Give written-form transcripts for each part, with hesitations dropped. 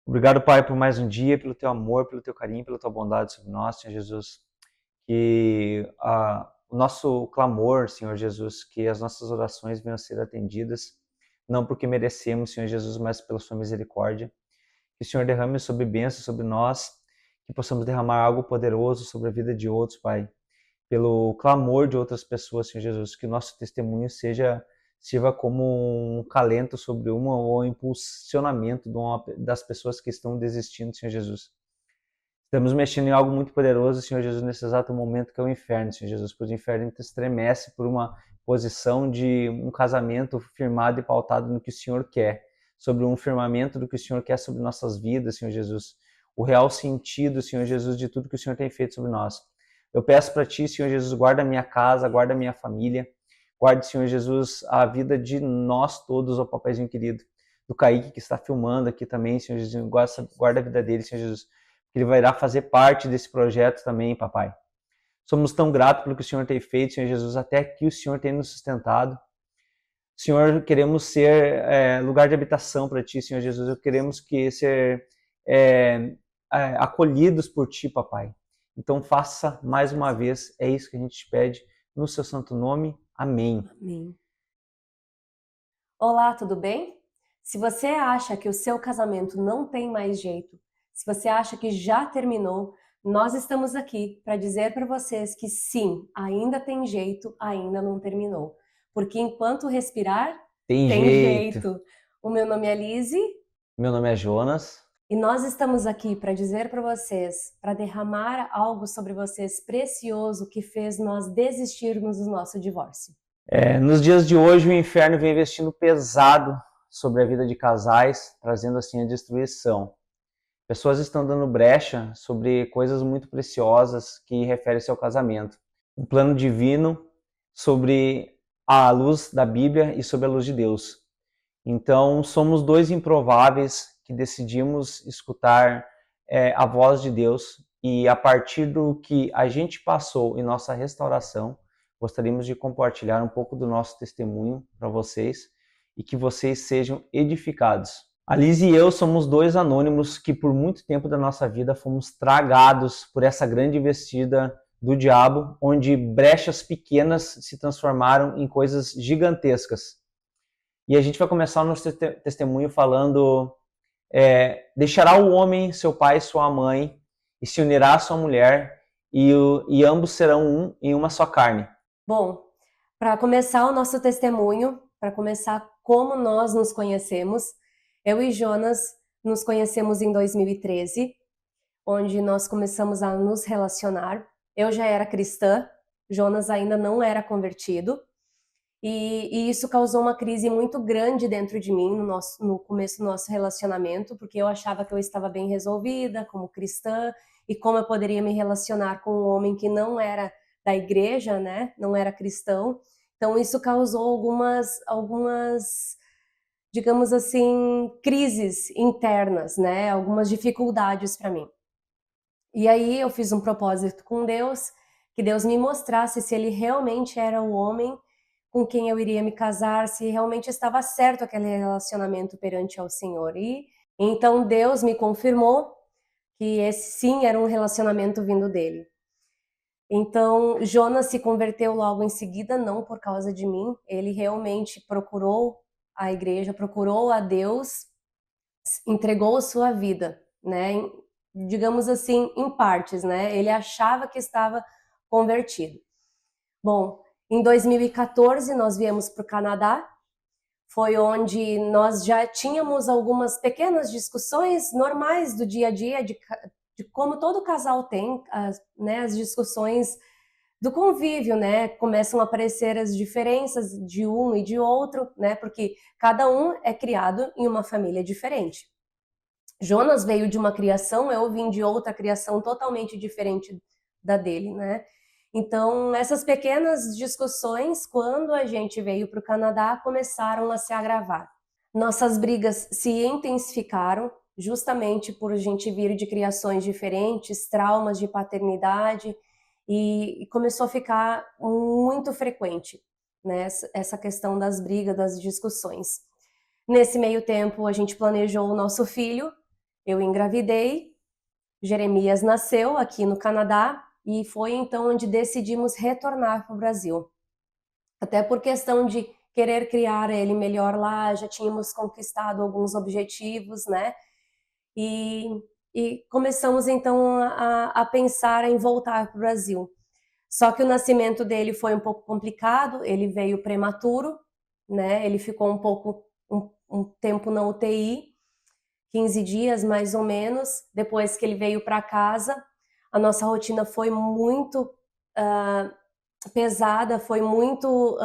Obrigado, Pai, por mais um dia, pelo teu amor, pelo teu carinho, pela tua bondade sobre nós, Senhor Jesus. Que o nosso clamor, Senhor Jesus, que as nossas orações venham a ser atendidas, não porque merecemos, Senhor Jesus, mas pela sua misericórdia. Que o Senhor derrame sobre bênçãos sobre nós, que possamos derramar algo poderoso sobre a vida de outros, Pai. Pelo clamor de outras pessoas, Senhor Jesus, que o nosso testemunho sirva como um calento sobre uma ou um impulsionamento das pessoas que estão desistindo, Senhor Jesus. Estamos mexendo em algo muito poderoso, Senhor Jesus, nesse exato momento que é o inferno, Senhor Jesus, pois o inferno estremece por uma posição de um casamento firmado e pautado no que o Senhor quer, sobre um firmamento do que o Senhor quer sobre nossas vidas, Senhor Jesus, o real sentido, Senhor Jesus, de tudo que o Senhor tem feito sobre nós. Eu peço para Ti, Senhor Jesus, guarda a minha casa, guarda a minha família, guarde, Senhor Jesus, a vida de nós todos, ó Papaizinho querido, do Kaique que está filmando aqui também, Senhor Jesus, guarda a vida dele, Senhor Jesus, que ele vai irá fazer parte desse projeto também, papai. Somos tão gratos pelo que o Senhor tem feito, Senhor Jesus, até aqui o Senhor tem nos sustentado. Senhor, queremos ser lugar de habitação para Ti, Senhor Jesus. Queremos ser acolhidos por Ti, papai. Então faça mais uma vez, é isso que a gente te pede, no Seu santo nome. Amém. Amém. Olá, tudo bem? Se você acha que o seu casamento não tem mais jeito, se você acha que já terminou, nós estamos aqui para dizer para vocês que sim, ainda tem jeito, ainda não terminou. Porque enquanto respirar, Tem tem jeito. jeito. O meu nome é Lizzie Meu nome é Jonas. e nós estamos aqui para dizer para vocês, para derramar algo sobre vocês precioso que fez nós desistirmos do nosso divórcio. Nos dias de hoje, o inferno vem investindo pesado sobre a vida de casais, trazendo assim a destruição. Pessoas estão dando brecha sobre coisas muito preciosas que referem-se ao casamento. Um plano divino sobre a luz da Bíblia e sobre a luz de Deus. Então, somos dois improváveis que decidimos escutar a voz de Deus e a partir do que a gente passou em nossa restauração, gostaríamos de compartilhar um pouco do nosso testemunho para vocês e que vocês sejam edificados. A Liz e eu somos dois anônimos que por muito tempo da nossa vida fomos tragados por essa grande investida do diabo, onde brechas pequenas se transformaram em coisas gigantescas. E a gente vai começar o nosso testemunho falando: deixará o homem seu pai e sua mãe, e se unirá à sua mulher, e ambos serão um em uma só carne. Bom, para começar o nosso testemunho, para começar como nós nos conhecemos, eu e Jonas nos conhecemos em 2013, onde nós começamos a nos relacionar. Eu já era cristã, Jonas ainda não era convertido, e isso causou uma crise muito grande dentro de mim no começo do nosso relacionamento, porque eu achava que eu estava bem resolvida como cristã, e como eu poderia me relacionar com um homem que não era da igreja, né? Não era cristão. Então isso causou algumas, digamos assim, crises internas, né? Algumas dificuldades para mim. E aí eu fiz um propósito com Deus, que Deus me mostrasse se ele realmente era o homem com quem eu iria me casar, se realmente estava certo aquele relacionamento perante ao Senhor. E então Deus me confirmou que esse sim era um relacionamento vindo dele. Então Jonas se converteu logo em seguida, não por causa de mim, ele realmente procurou a igreja, procurou a Deus, entregou sua vida, né? Digamos assim, em partes, né? Ele achava que estava convertido. Bom, em 2014 nós viemos para o Canadá, foi onde nós já tínhamos algumas pequenas discussões normais do dia a dia, de como todo casal tem, né, as discussões do convívio, né? Começam a aparecer as diferenças de um e de outro, né? Porque cada um é criado em uma família diferente. Jonas veio de uma criação, eu vim de outra criação totalmente diferente da dele, né? Então, essas pequenas discussões, quando a gente veio para o Canadá, começaram a se agravar. Nossas brigas se intensificaram, justamente por a gente vir de criações diferentes, traumas de paternidade, e começou a ficar muito frequente, né? Essa questão das brigas, das discussões. Nesse meio tempo, a gente planejou o nosso filho, Eu engravidei, Jeremias nasceu aqui no Canadá e foi então onde decidimos retornar para o Brasil. Até por questão de querer criar ele melhor lá, já tínhamos conquistado alguns objetivos, né? E, e começamos então a pensar em voltar para o Brasil. Só que o nascimento dele foi um pouco complicado, ele veio prematuro, né? Ele ficou um tempo na UTI, 15 dias mais ou menos, depois que ele veio para casa. A nossa rotina foi muito pesada, foi muito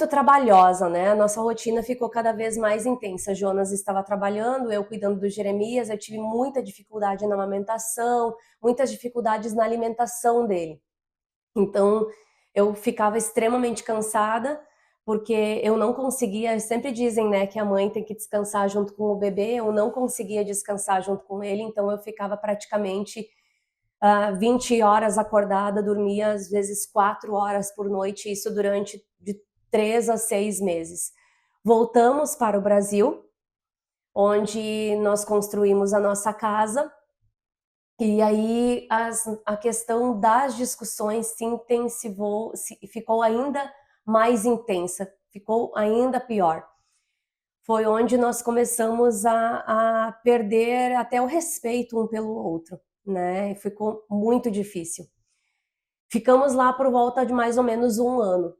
trabalhosa, né? A nossa rotina ficou cada vez mais intensa. Jonas estava trabalhando, eu cuidando do Jeremias, eu tive muita dificuldade na amamentação, muitas dificuldades na alimentação dele. Então, eu ficava extremamente cansada, porque eu não conseguia, sempre dizem, né, que a mãe tem que descansar junto com o bebê, eu não conseguia descansar junto com ele, então eu ficava praticamente 20 horas acordada, dormia às vezes 4 horas por noite, isso durante de 3 a 6 meses. Voltamos para o Brasil, onde nós construímos a nossa casa, e aí a questão das discussões se intensivou, ficou ainda mais intensa, ficou ainda pior. Foi onde nós começamos a perder até o respeito um pelo outro, né? Ficou muito difícil. Ficamos lá por volta de mais ou menos um ano,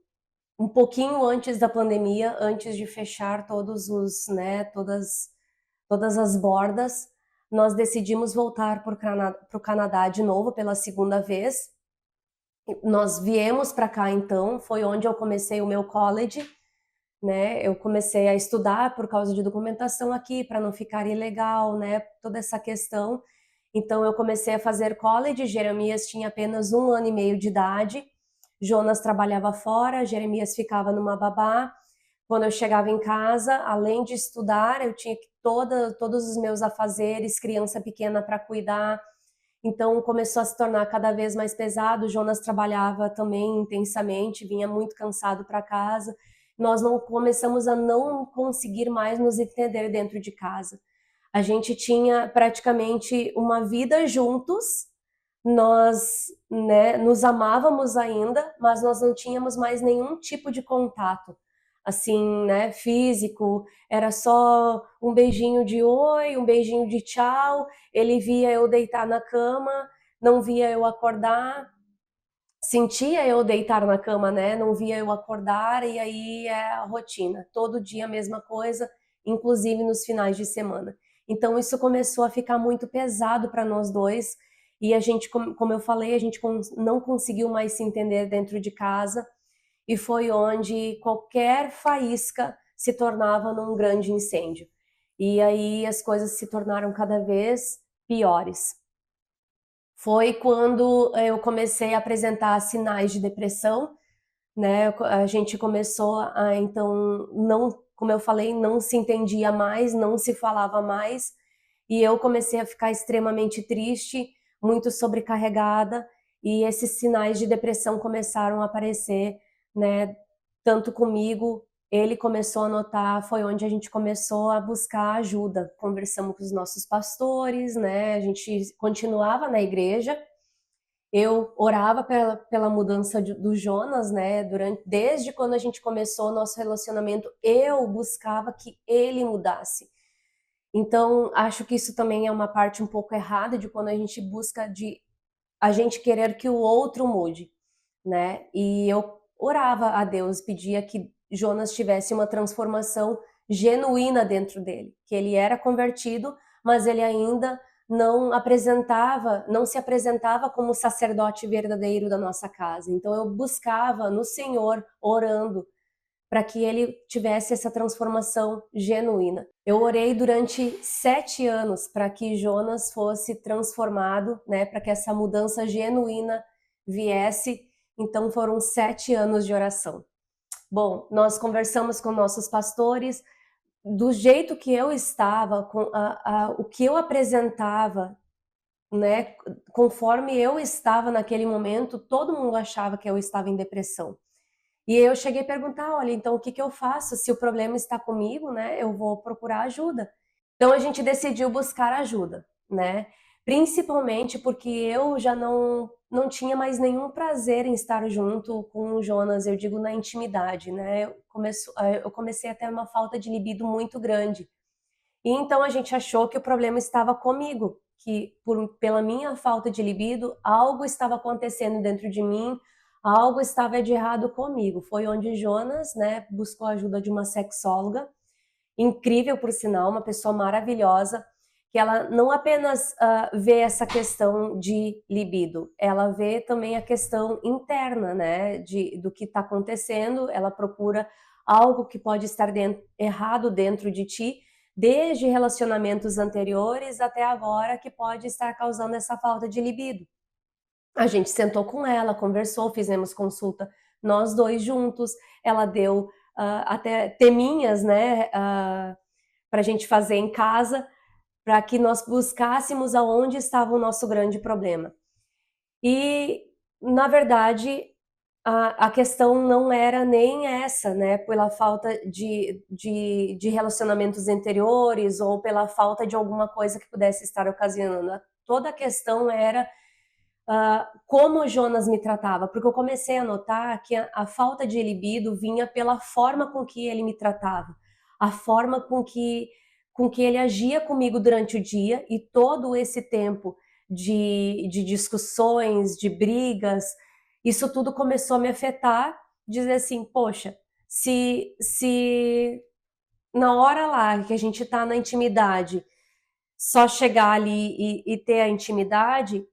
um pouquinho antes da pandemia, antes de fechar todas as bordas, nós decidimos voltar para o Canadá de novo pela segunda vez. Nós viemos para cá então, foi onde eu comecei o meu college, né? Eu comecei a estudar por causa de documentação aqui, para não ficar ilegal, né? Toda essa questão. Então eu comecei a fazer college, Jeremias tinha apenas 1 ano e meio de idade, Jonas trabalhava fora, Jeremias ficava numa babá. Quando eu chegava em casa, além de estudar, eu tinha todos os meus afazeres, criança pequena para cuidar. Então começou a se tornar cada vez mais pesado. O Jonas trabalhava também intensamente, vinha muito cansado para casa. Nós não começamos a não conseguir mais nos entender dentro de casa. A gente tinha praticamente uma vida juntos, nós, né, nos amávamos ainda, mas nós não tínhamos mais nenhum tipo de contato, assim, né, físico, era só um beijinho de oi, um beijinho de tchau, ele via eu deitar na cama, não via eu acordar, sentia eu deitar na cama, né, não via eu acordar, e aí é a rotina, todo dia a mesma coisa, inclusive nos finais de semana. Então isso começou a ficar muito pesado para nós dois, e a gente, como eu falei, a gente não conseguiu mais se entender dentro de casa, e foi onde qualquer faísca se tornava num grande incêndio. E aí as coisas se tornaram cada vez piores. Foi quando eu comecei a apresentar sinais de depressão, né? A gente começou a, então, não, como eu falei, não se entendia mais, não se falava mais, e eu comecei a ficar extremamente triste, muito sobrecarregada, e esses sinais de depressão começaram a aparecer, né? Tanto comigo, ele começou a notar, foi onde a gente começou a buscar ajuda. Conversamos com os nossos pastores, né? A gente continuava na igreja, eu orava pela mudança do Jonas, né? Desde quando a gente começou o nosso relacionamento, eu buscava que ele mudasse. Então, acho que isso também é uma parte um pouco errada de quando a gente busca de a gente querer que o outro mude, né? E eu orava a Deus, pedia que Jonas tivesse uma transformação genuína dentro dele, que ele era convertido, mas ele ainda não se apresentava como sacerdote verdadeiro da nossa casa. Então eu buscava no Senhor, orando, para que ele tivesse essa transformação genuína. Eu orei durante 7 anos para que Jonas fosse transformado, né, para que essa mudança genuína viesse. Então foram 7 anos de oração. Bom, nós conversamos com nossos pastores, do jeito que eu estava, o que eu apresentava, né, conforme eu estava naquele momento, todo mundo achava que eu estava em depressão. E eu cheguei a perguntar, olha, então o que eu faço? Se o problema está comigo, né, eu vou procurar ajuda. Então a gente decidiu buscar ajuda, né? Principalmente porque eu já não tinha mais nenhum prazer em estar junto com o Jonas, eu digo na intimidade, né? Eu comecei a ter uma falta de libido muito grande. E então a gente achou que o problema estava comigo, que pela minha falta de libido, algo estava acontecendo dentro de mim, algo estava de errado comigo. Foi onde Jonas, né, buscou a ajuda de uma sexóloga, incrível por sinal, uma pessoa maravilhosa, que ela não apenas vê essa questão de libido, ela vê também a questão interna, né, do que está acontecendo, ela procura algo que pode estar errado dentro de ti, desde relacionamentos anteriores até agora, que pode estar causando essa falta de libido. A gente sentou com ela, conversou, fizemos consulta nós dois juntos, ela deu até teminhas, né, para a gente fazer em casa, para que nós buscássemos aonde estava o nosso grande problema. E, na verdade, a questão não era nem essa, né, pela falta de relacionamentos anteriores ou pela falta de alguma coisa que pudesse estar ocasionando. Toda a questão era como o Jonas me tratava, porque eu comecei a notar que a falta de libido vinha pela forma com que ele me tratava, a forma com que ele agia comigo durante o dia, e todo esse tempo de discussões, de brigas, isso tudo começou a me afetar, dizer assim, poxa, se na hora lá que a gente está na intimidade, só chegar ali e ter a intimidade,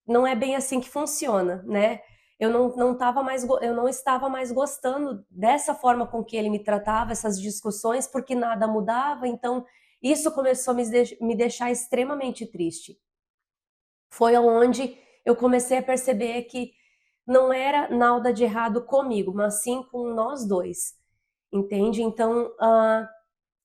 não é bem assim que funciona, né? Eu não estava mais gostando dessa forma com que ele me tratava, essas discussões, porque nada mudava, então isso começou a me deixar extremamente triste. Foi onde eu comecei a perceber que não era nada de errado comigo, mas sim com nós dois, entende? Então,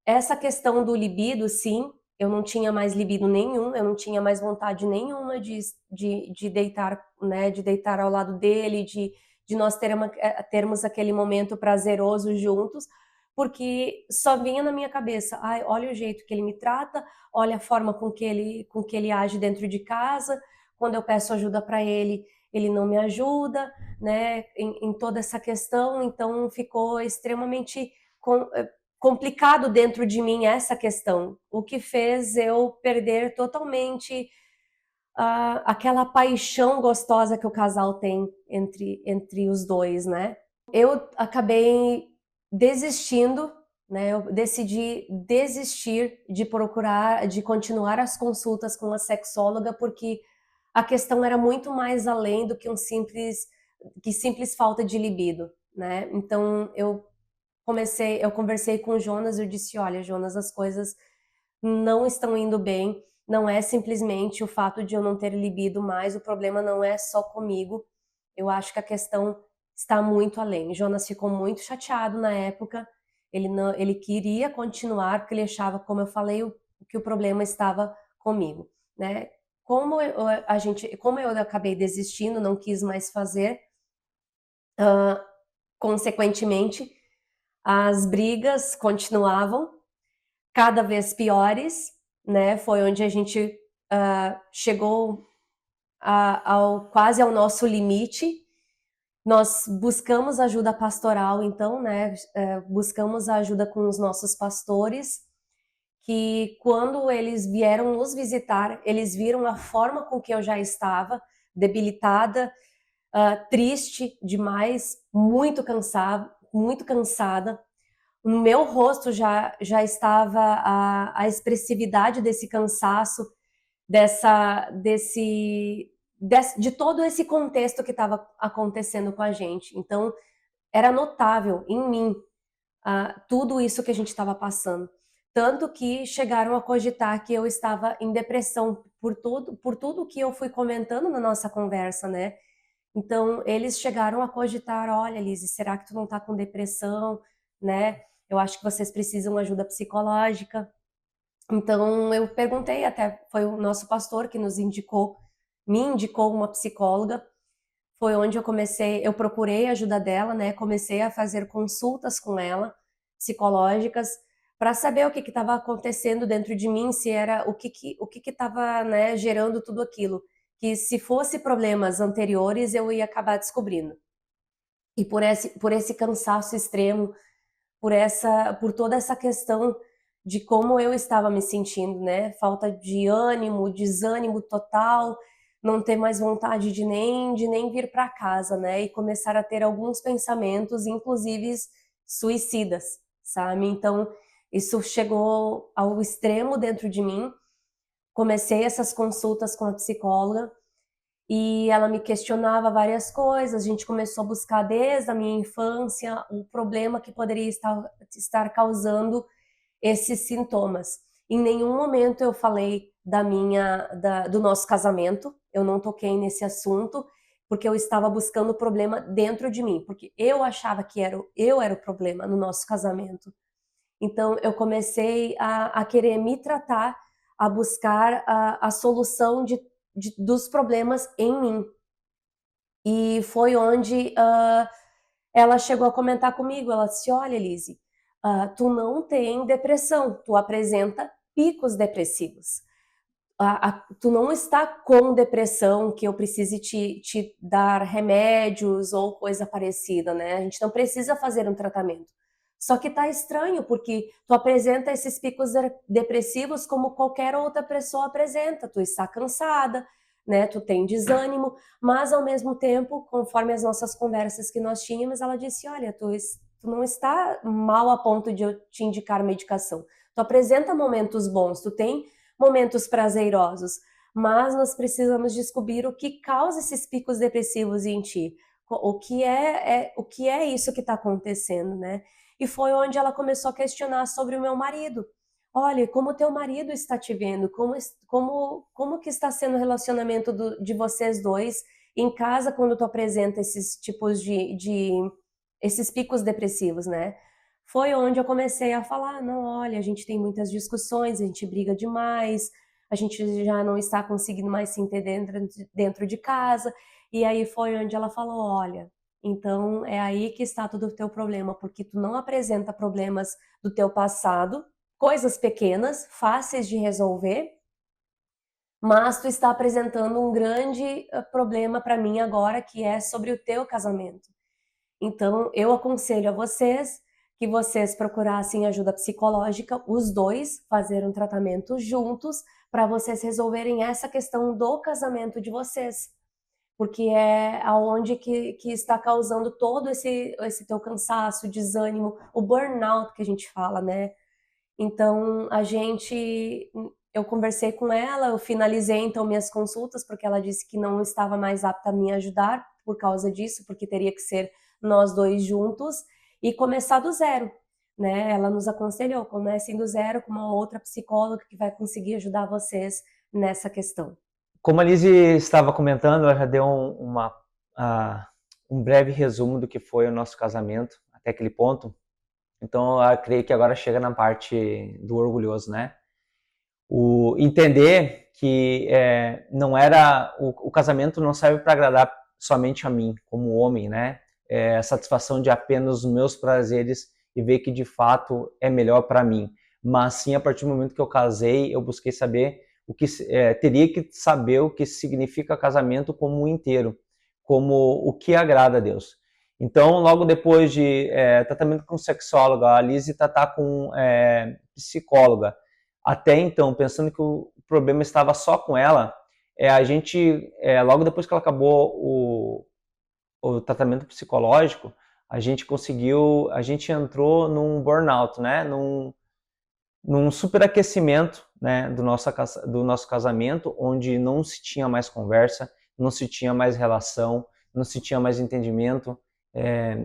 essa questão do libido, sim, eu não tinha mais libido nenhum, eu não tinha mais vontade nenhuma de deitar, né, de deitar ao lado dele, de nós termos aquele momento prazeroso juntos, porque só vinha na minha cabeça, ai, olha o jeito que ele me trata, olha a forma com que ele age dentro de casa, quando eu peço ajuda para ele, ele não me ajuda, né, em toda essa questão, então ficou extremamente complicado dentro de mim essa questão, o que fez eu perder totalmente aquela paixão gostosa que o casal tem entre os dois, né? Eu acabei desistindo, né? Eu decidi desistir de procurar, de continuar as consultas com a sexóloga, porque a questão era muito mais além do que simples falta de libido, né? Então eu conversei com o Jonas, eu disse, olha, Jonas, as coisas não estão indo bem, não é simplesmente o fato de eu não ter libido mais, o problema não é só comigo, eu acho que a questão está muito além. Jonas ficou muito chateado na época, ele queria continuar, porque ele achava, como eu falei, que o problema estava comigo, né? Como eu acabei desistindo, não quis mais fazer, consequentemente, as brigas continuavam cada vez piores, né? Foi onde a gente chegou quase ao nosso limite. Nós buscamos ajuda pastoral, então, né? Buscamos a ajuda com os nossos pastores, que quando eles vieram nos visitar, eles viram a forma com que eu já estava, debilitada, triste demais, muito cansada. No meu rosto já estava a expressividade desse cansaço, de todo esse contexto que estava acontecendo com a gente. Então, era notável em mim tudo isso que a gente estava passando. Tanto que chegaram a cogitar que eu estava em depressão por tudo que eu fui comentando na nossa conversa, né? Então, eles chegaram a cogitar, olha, Lizzy, será que tu não tá com depressão, né? Eu acho que vocês precisam de ajuda psicológica. Então, eu perguntei, até foi o nosso pastor que me indicou uma psicóloga. Foi onde eu procurei a ajuda dela, né? Comecei a fazer consultas com ela, psicológicas, para saber o que estava acontecendo dentro de mim, se era o que estava, né, gerando tudo aquilo. Que se fosse problemas anteriores, eu ia acabar descobrindo. E por esse cansaço extremo, por toda essa questão de como eu estava me sentindo, né? Falta de ânimo, desânimo total, não ter mais vontade de nem vir para casa, né? E começar a ter alguns pensamentos, inclusive suicidas, sabe? Então, isso chegou ao extremo dentro de mim. Comecei essas consultas com a psicóloga e ela me questionava várias coisas. A gente começou a buscar desde a minha infância o problema que poderia estar causando esses sintomas. Em nenhum momento eu falei do nosso casamento, eu não toquei nesse assunto, porque eu estava buscando o problema dentro de mim, porque eu achava que eu era o problema no nosso casamento. Então eu comecei a querer me tratar, a buscar a solução dos problemas em mim. E foi onde ela chegou a comentar comigo, ela disse, olha, Elise, tu não tem depressão, tu apresenta picos depressivos. Tu não está com depressão que eu precise te dar remédios ou coisa parecida, né? A gente não precisa fazer um tratamento. Só que tá estranho, porque tu apresenta esses picos depressivos como qualquer outra pessoa apresenta. Tu está cansada, né? Tu tem desânimo, mas ao mesmo tempo, conforme as nossas conversas que nós tínhamos, ela disse, olha, tu não está mal a ponto de eu te indicar medicação. Tu apresenta momentos bons, tu tem momentos prazerosos, mas nós precisamos descobrir o que causa esses picos depressivos em ti, o que é isso que está acontecendo, né? E foi onde ela começou a questionar sobre o meu marido. Olha, como teu marido está te vendo? Como que está sendo o relacionamento de vocês dois em casa quando tu apresenta esses tipos esses picos depressivos, né? Foi onde eu comecei a falar, não, olha, a gente tem muitas discussões, a gente briga demais, a gente já não está conseguindo mais se entender dentro de casa. E aí foi onde ela falou, olha, então é aí que está todo o teu problema, porque tu não apresenta problemas do teu passado, coisas pequenas, fáceis de resolver, mas tu está apresentando um grande problema para mim agora, que é sobre o teu casamento. Então, eu aconselho a vocês que vocês procurassem ajuda psicológica, os dois, fazer um tratamento juntos, para vocês resolverem essa questão do casamento de vocês. Porque é aonde que está causando todo esse teu cansaço, desânimo, o burnout que a gente fala, né? Então, eu conversei com ela, eu finalizei então minhas consultas, porque ela disse que não estava mais apta a me ajudar por causa disso, porque teria que ser nós dois juntos e começar do zero, né? Ela nos aconselhou, comecem do zero com uma outra psicóloga que vai conseguir ajudar vocês nessa questão. Como a Lise estava comentando, ela já deu um breve resumo do que foi o nosso casamento até aquele ponto. Então, eu creio que agora chega na parte do orgulhoso, né? O entender que não era o casamento não serve para agradar somente a mim como homem, né? É a satisfação de apenas os meus prazeres e ver que de fato é melhor para mim. Mas sim, a partir do momento que eu casei, eu busquei saber teria que saber o que significa casamento como um inteiro, como o que agrada a Deus. Então, logo depois de tratamento com sexóloga, a Lise tá com psicóloga. Até então, pensando que o problema estava só com ela, a gente, logo depois que ela acabou o tratamento psicológico, a gente entrou num burnout, né? Num superaquecimento, né, do nosso casamento, onde não se tinha mais conversa, não se tinha mais relação, não se tinha mais entendimento,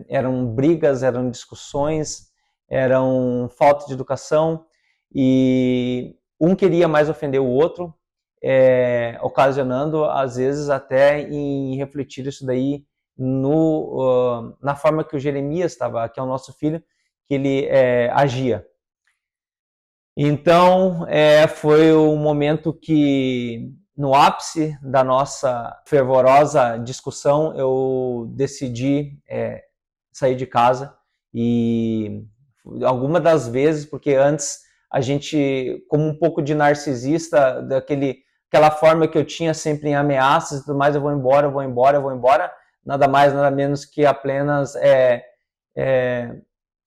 eram brigas, eram discussões, eram falta de educação, e um queria mais ofender o outro, ocasionando, às vezes, até em refletir isso daí na forma que o Jeremias que é o nosso filho, que ele agia. Então, foi o momento que, no ápice da nossa fervorosa discussão, eu decidi sair de casa e alguma das vezes, porque antes a gente, como um pouco de narcisista, aquela forma que eu tinha sempre em ameaças e tudo mais, eu vou embora, eu vou embora, eu vou embora, nada mais, nada menos que apenas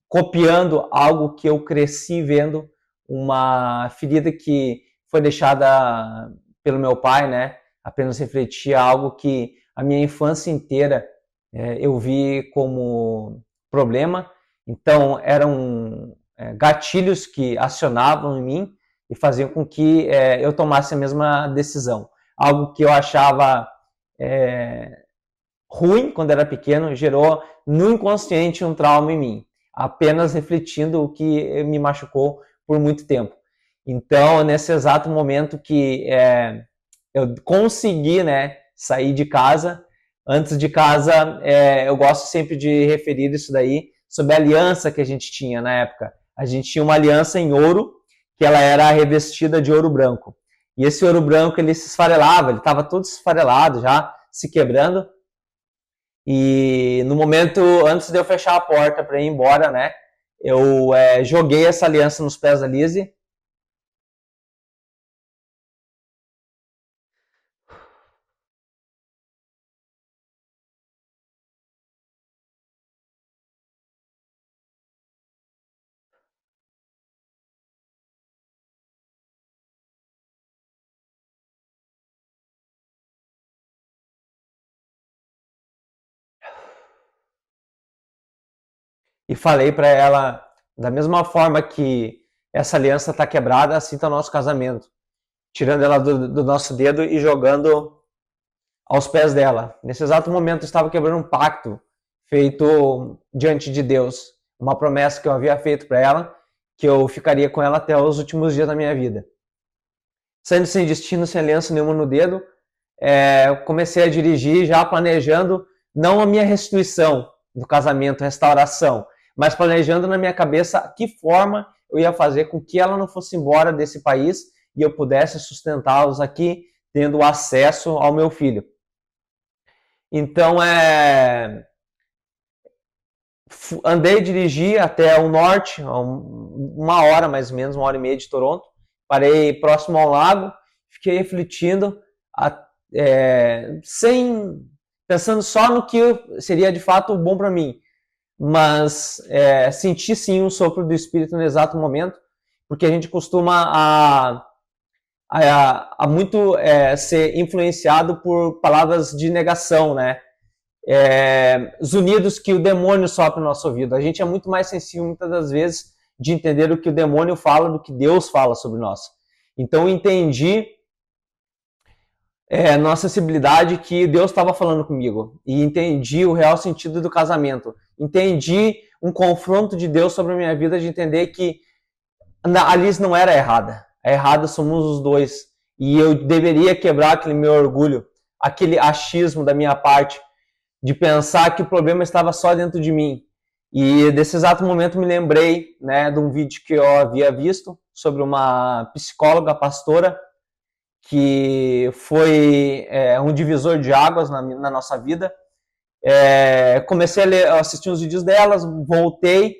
copiando algo que eu cresci vendo, uma ferida que foi deixada pelo meu pai, né? Apenas refletia algo que a minha infância inteira eu vi como problema. Então, eram gatilhos que acionavam em mim e faziam com que eu tomasse a mesma decisão. Algo que eu achava ruim quando era pequeno, gerou no inconsciente um trauma em mim, apenas refletindo o que me machucou por muito tempo. Então, nesse exato momento que eu consegui, né, sair de casa, antes de casa, eu gosto sempre de referir isso daí, sobre a aliança que a gente tinha na época. A gente tinha uma aliança em ouro, que ela era revestida de ouro branco. E esse ouro branco, ele se esfarelava, ele estava todo esfarelado já, se quebrando. E no momento, antes de eu fechar a porta para ir embora, né, eu joguei essa aliança nos pés da Lizzie. E falei para ela, da mesma forma que essa aliança está quebrada, assim está o nosso casamento. Tirando ela do nosso dedo e jogando aos pés dela. Nesse exato momento eu estava quebrando um pacto feito diante de Deus, uma promessa que eu havia feito para ela, que eu ficaria com ela até os últimos dias da minha vida. Saindo sem destino, sem aliança nenhuma no dedo, comecei a dirigir já planejando não a minha restituição do casamento, restauração, mas planejando na minha cabeça que forma eu ia fazer com que ela não fosse embora desse país e eu pudesse sustentá-los aqui, tendo acesso ao meu filho. Então, andei, dirigi até o norte, uma hora mais ou menos, 1h30 de Toronto. Parei próximo ao lago, fiquei refletindo, pensando só no que seria de fato bom para mim. Mas senti sim um sopro do Espírito no exato momento, porque a gente costuma muito ser influenciado por palavras de negação, né? Zunidos que o demônio sopra no nosso ouvido. A gente é muito mais sensível, muitas das vezes, de entender o que o demônio fala do que Deus fala sobre nós. Então, eu entendi na sensibilidade que Deus estava falando comigo. E entendi o real sentido do casamento. Entendi um confronto de Deus sobre a minha vida, de entender que a Liz não era errada. A errada somos os dois. E eu deveria quebrar aquele meu orgulho, aquele achismo da minha parte, de pensar que o problema estava só dentro de mim. E desse exato momento me lembrei, né, de um vídeo que eu havia visto sobre uma psicóloga, pastora, que foi um divisor de águas na nossa vida. Comecei a assistir os vídeos delas, voltei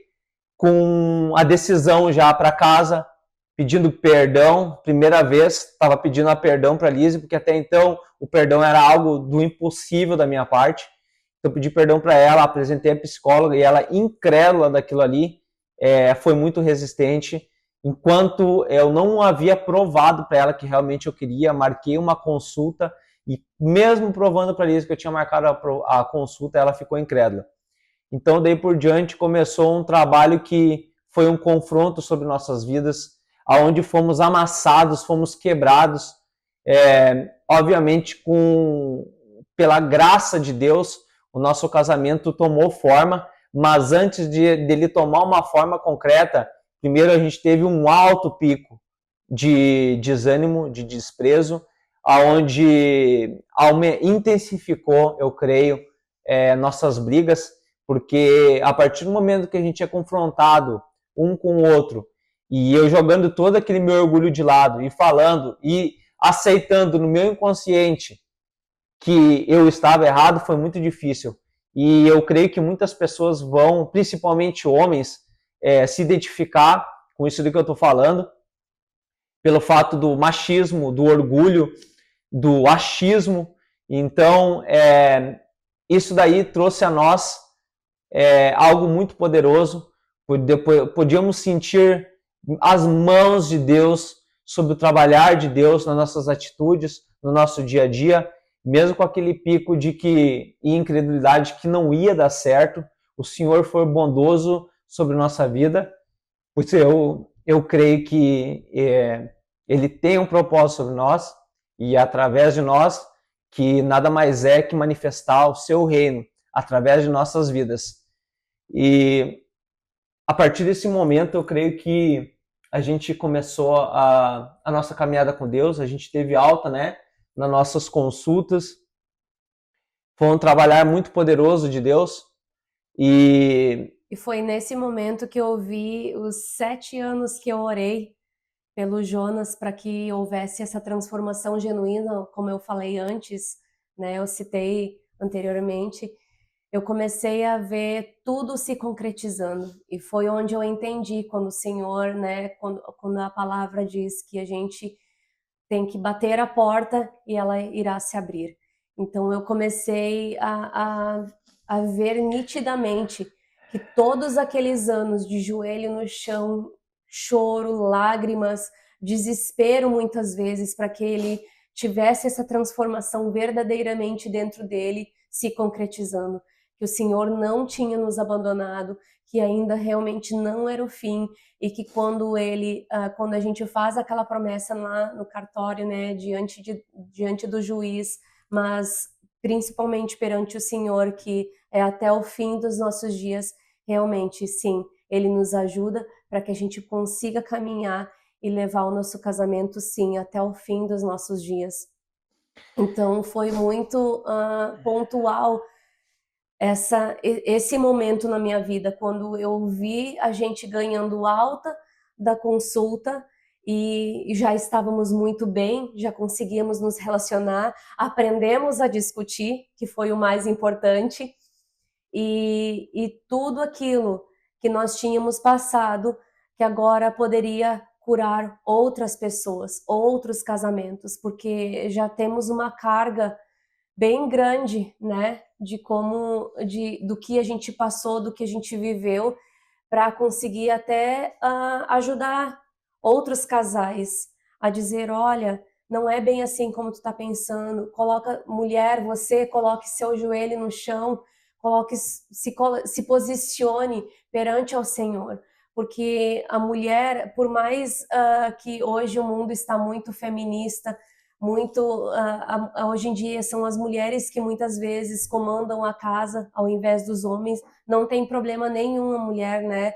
com a decisão já para casa, pedindo perdão. Primeira vez, estava pedindo perdão para a Lizzie, porque até então o perdão era algo do impossível da minha parte. Então, eu pedi perdão para ela, apresentei a psicóloga e ela, incrédula daquilo ali, foi muito resistente. Enquanto eu não havia provado para ela que realmente eu queria, marquei uma consulta e mesmo provando para ela que eu tinha marcado a consulta, ela ficou incrédula. Então, daí por diante, começou um trabalho que foi um confronto sobre nossas vidas, aonde fomos amassados, fomos quebrados, obviamente pela graça de Deus, o nosso casamento tomou forma, mas antes dele tomar uma forma concreta, primeiro a gente teve um alto pico de desânimo, de desprezo, aonde intensificou, eu creio, nossas brigas, porque a partir do momento que a gente é confrontado um com o outro, e eu jogando todo aquele meu orgulho de lado, e falando, e aceitando no meu inconsciente que eu estava errado, foi muito difícil. E eu creio que muitas pessoas vão, principalmente homens, se identificar com isso do que eu estou falando, pelo fato do machismo, do orgulho, do achismo. Então, isso daí trouxe a nós algo muito poderoso. Podíamos sentir as mãos de Deus sobre o trabalhar de Deus nas nossas atitudes, no nosso dia a dia, mesmo com aquele pico de incredulidade que não ia dar certo. O Senhor foi bondoso sobre nossa vida, pois eu creio que Ele tem um propósito sobre nós e através de nós, que nada mais é que manifestar o seu reino através de nossas vidas. E a partir desse momento, eu creio que a gente começou a nossa caminhada com Deus, a gente teve alta, né, nas nossas consultas. Foi um trabalhar muito poderoso de Deus. E foi nesse momento que eu vi os 7 anos que eu orei pelo Jonas para que houvesse essa transformação genuína, como eu falei antes, né? Eu citei anteriormente. Eu comecei a ver tudo se concretizando e foi onde eu entendi quando o Senhor, né? Quando a palavra diz que a gente tem que bater a porta e ela irá se abrir. Então eu comecei a ver nitidamente que todos aqueles anos de joelho no chão, choro, lágrimas, desespero muitas vezes para que ele tivesse essa transformação verdadeiramente dentro dele se concretizando, que o Senhor não tinha nos abandonado, que ainda realmente não era o fim e que quando a gente faz aquela promessa lá no cartório, né, diante do juiz, mas principalmente perante o Senhor, que é até o fim dos nossos dias, realmente, sim, Ele nos ajuda para que a gente consiga caminhar e levar o nosso casamento, sim, até o fim dos nossos dias. Então, foi muito pontual esse momento na minha vida, quando eu vi a gente ganhando alta da consulta e já estávamos muito bem, já conseguíamos nos relacionar, aprendemos a discutir, que foi o mais importante, e tudo aquilo que nós tínhamos passado, que agora poderia curar outras pessoas, outros casamentos, porque já temos uma carga bem grande, né, do que a gente passou, do que a gente viveu, para conseguir até ajudar outros casais a dizer, olha, não é bem assim como tu está pensando, mulher, você coloque seu joelho no chão, se posicione perante ao Senhor, porque a mulher, por mais que hoje o mundo está muito feminista, hoje em dia são as mulheres que muitas vezes comandam a casa ao invés dos homens. Não tem problema nenhum a mulher, né,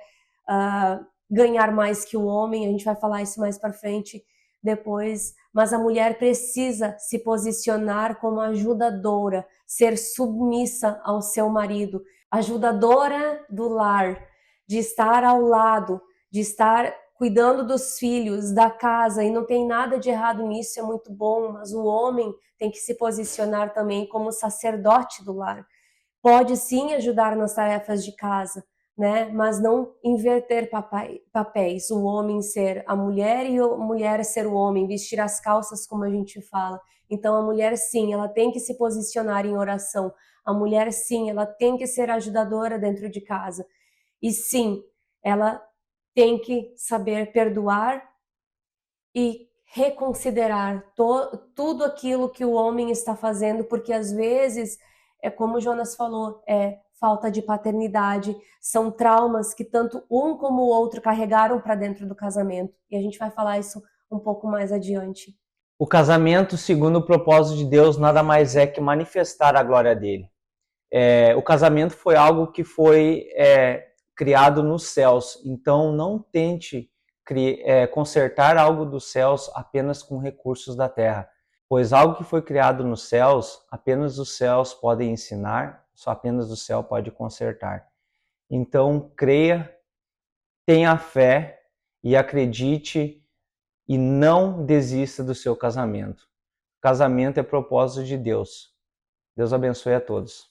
ganhar mais que o homem. A gente vai falar isso mais para frente depois. Mas a mulher precisa se posicionar como ajudadora, ser submissa ao seu marido, ajudadora do lar, de estar ao lado, de estar cuidando dos filhos, da casa, e não tem nada de errado nisso, é muito bom, mas o homem tem que se posicionar também como sacerdote do lar. Pode sim ajudar nas tarefas de casa, né? Mas não inverter papéis, o homem ser a mulher e a mulher ser o homem, vestir as calças, como a gente fala. Então a mulher sim, ela tem que se posicionar em oração, a mulher sim, ela tem que ser ajudadora dentro de casa, e sim, ela tem que saber perdoar e reconsiderar tudo aquilo que o homem está fazendo, porque às vezes, como o Jonas falou, é falta de paternidade, são traumas que tanto um como o outro carregaram para dentro do casamento. E a gente vai falar isso um pouco mais adiante. O casamento, segundo o propósito de Deus, nada mais é que manifestar a glória dele. O casamento foi algo que foi criado nos céus, então não tente consertar algo dos céus apenas com recursos da terra, pois algo que foi criado nos céus, apenas os céus podem ensinar, só apenas o céu pode consertar. Então creia, tenha fé e acredite e não desista do seu casamento. O casamento é propósito de Deus. Deus abençoe a todos.